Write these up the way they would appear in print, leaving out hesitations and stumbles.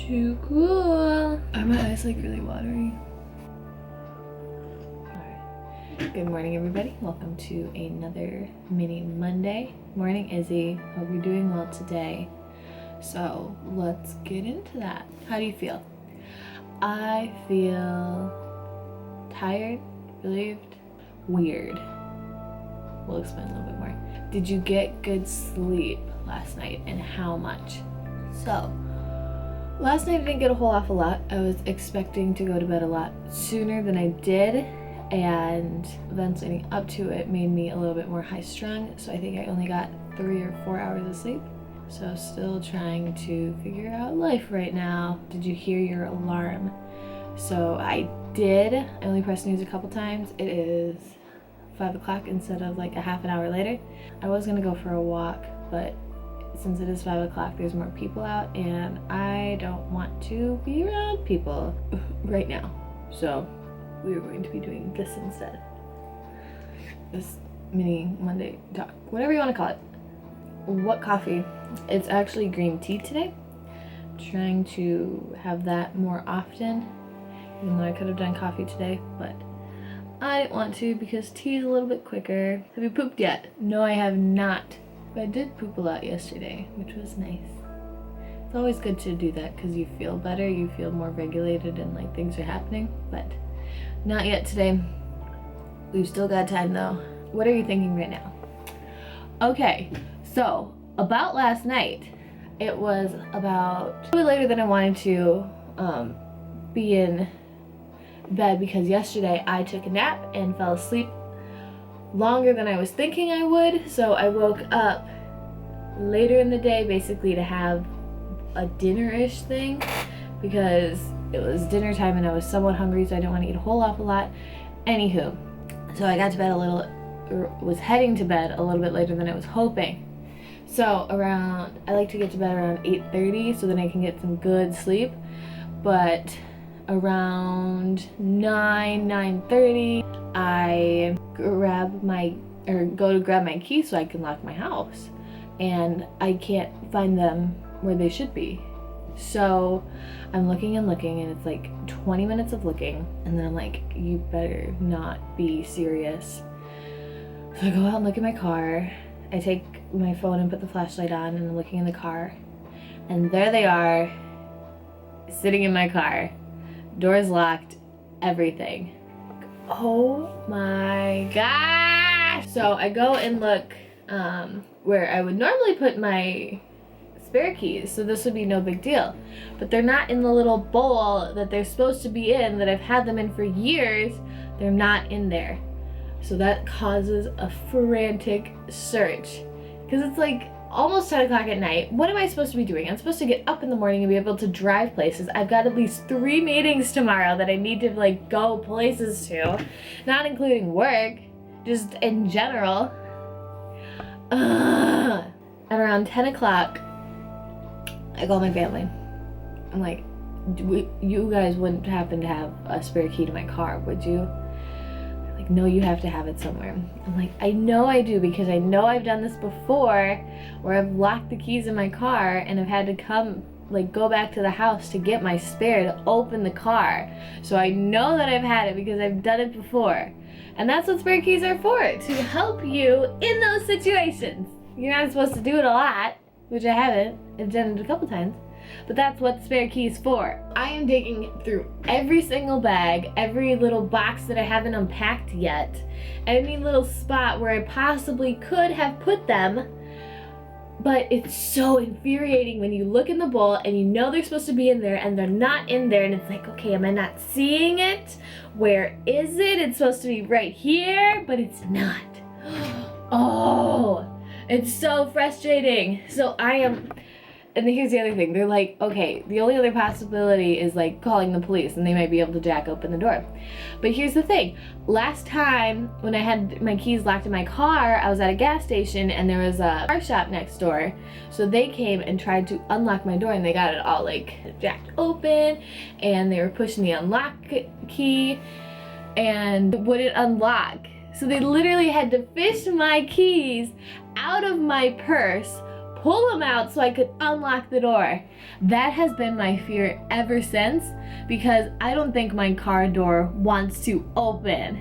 too cool. Are my eyes like really watery? Alright. Good morning, everybody. Welcome to another mini Monday. Morning, Izzy. Hope you're doing well today. So let's get into that. How do you feel? I feel tired, relieved, weird. We'll explain a little bit more. Did you get good sleep last night, and how much? So, last night I didn't get a whole awful lot. I was expecting to go to bed a lot sooner than I did, and events leading up to it made me a little bit more high strung, so I think I only got 3 or 4 hours of sleep. So still trying to figure out life right now. Did you hear your alarm? So I did. I only pressed snooze a couple times. It is 5 o'clock instead of like a half an hour later. I was gonna go for a walk, but since it is 5 o'clock, there's more people out, and I don't want to be around people right now. So we are going to be doing this instead. This mini Monday talk, whatever you want to call it. What coffee? It's actually green tea today. Trying to have that more often, even though I could have done coffee today, but I didn't want to because tea is a little bit quicker. Have you pooped yet? No, I have not. But I did poop a lot yesterday, which was nice. It's always good to do that because you feel better, you feel more regulated, and like things are happening, but not yet today. We've still got time though. What are you thinking right now? Okay, so about last night, it was about a little later than I wanted to be in bed because yesterday I took a nap and fell asleep longer than I was thinking I would. So I woke up later in the day basically to have a dinner-ish thing because it was dinner time and I was somewhat hungry, so I didn't want to eat a whole awful lot. Anywho, so I got to bed was heading to bed a little bit later than I was hoping. So I like to get to bed around 8:30 so then I can get some good sleep, but around 9:30 I go to grab my keys so I can lock my house, and I can't find them where they should be. So I'm looking and looking, and it's like 20 minutes of looking, and then I'm like, you better not be serious. So I go out and look at my car. I take my phone and put the flashlight on, and I'm looking in the car, and there they are, sitting in my car. Doors locked, everything. Oh my gosh! So I go and look where I would normally put my spare keys, so this would be no big deal. But they're not in the little bowl that they're supposed to be in, that I've had them in for years. They're not in there. So that causes a frantic search. Because it's like almost 10 o'clock at night. What am I supposed to be doing? I'm supposed to get up in the morning and be able to drive places. I've got at least 3 meetings tomorrow that I need to like go places to. Not including work, just in general. Ugh. At around 10 o'clock, I call my family. I'm like, you guys wouldn't happen to have a spare key to my car, would you? Like, no, you have to have it somewhere. I'm like, I know I do, because I know I've done this before where I've locked the keys in my car and I've had to go back to the house to get my spare to open the car. So I know that I've had it because I've done it before. And that's what spare keys are for, to help you in those situations. You're not supposed to do it a lot, which I haven't. I've done it a couple times. But that's what the spare key is for. I am digging through every single bag, every little box that I haven't unpacked yet, any little spot where I possibly could have put them. But it's so infuriating when you look in the bowl and you know they're supposed to be in there and they're not in there, and it's like, okay, am I not seeing it? Where is it? It's supposed to be right here, but it's not. Oh, it's so frustrating. So and here's the other thing. They're like, okay, the only other possibility is like calling the police and they might be able to jack open the door. But here's the thing. Last time when I had my keys locked in my car, I was at a gas station and there was a car shop next door. So they came and tried to unlock my door and they got it all like jacked open and they were pushing the unlock key and it wouldn't unlock. So they literally had to fish my keys out of my purse, pull them out so I could unlock the door. That has been my fear ever since, because I don't think my car door wants to open.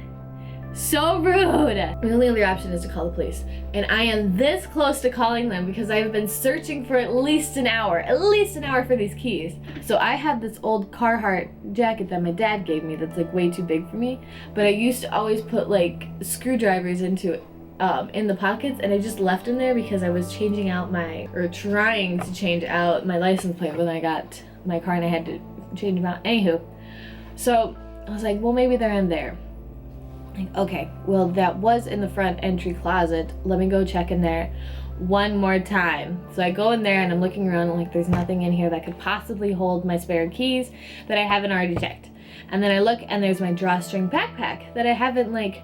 So rude. The only other option is to call the police. And I am this close to calling them because I've been searching for at least an hour for these keys. So I have this old Carhartt jacket that my dad gave me that's like way too big for me. But I used to always put like screwdrivers into it. In the pockets, and I just left them there because I was trying to change out my license plate when I got my car and I had to change them out. Anywho, so I was like, well, maybe they're in there. Like, okay, well, that was in the front entry closet. Let me go check in there one more time. So I go in there and I'm looking around and like, there's nothing in here that could possibly hold my spare keys that I haven't already checked. And then I look and there's my drawstring backpack that I haven't like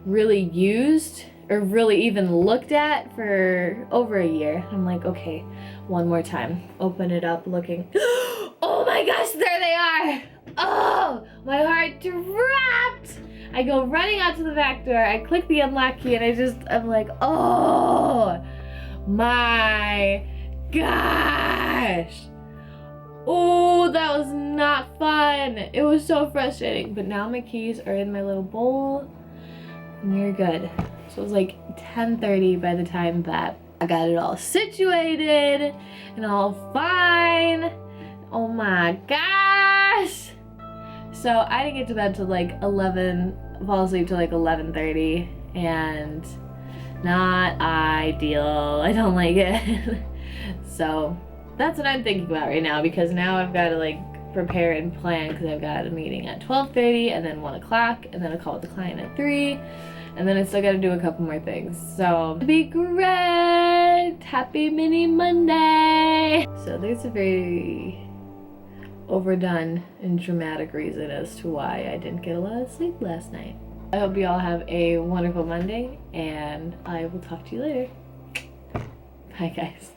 really used or really even looked at for over a year. I'm like, okay, one more time. Open it up, looking. Oh my gosh, there they are! Oh, my heart dropped! I go running out to the back door, I click the unlock key, and I'm like, oh my gosh! Oh, that was not fun. It was so frustrating. But now my keys are in my little bowl, and we're good. So it was like 10:30 by the time that I got it all situated and all fine. Oh my gosh. So I didn't get to bed till like 11, fall asleep till like 11:30, and not ideal. I don't like it. So that's what I'm thinking about right now, because now I've got to like prepare and plan, because I've got a meeting at 12:30 and then 1 o'clock and then a call with the client at 3. And then I still gotta do a couple more things. So, it'll be great! Happy Mini Monday! So there's a very overdone and dramatic reason as to why I didn't get a lot of sleep last night. I hope you all have a wonderful Monday, and I will talk to you later. Bye guys.